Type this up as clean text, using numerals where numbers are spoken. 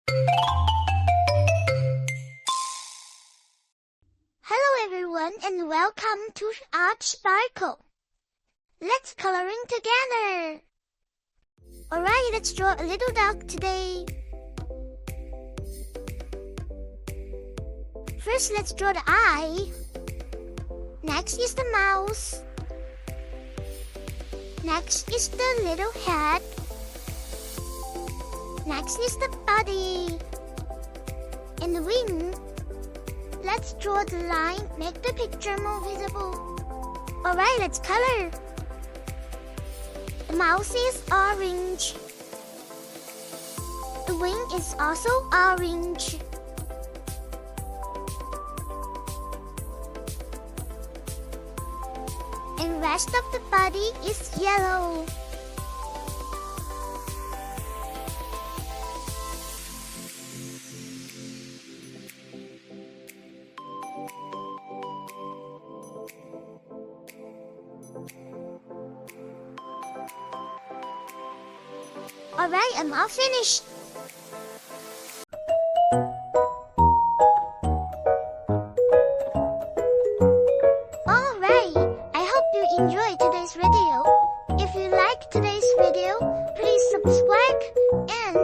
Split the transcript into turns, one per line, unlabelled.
Hello everyone and welcome to ArtSparkle. Let's coloring together. Alright, let's draw a little dog today. First, let's draw the eye. Next is the mouth. Next is the little head. Next is the body. And the wing. Let's draw the line, make the picture more visible. Alright, let's color. The mouth is orange. The wing is also orange. And rest of the body is yellow. Alright, I'm all finished. Alright, I hope you enjoyed today's video. If you like today's video, please subscribe and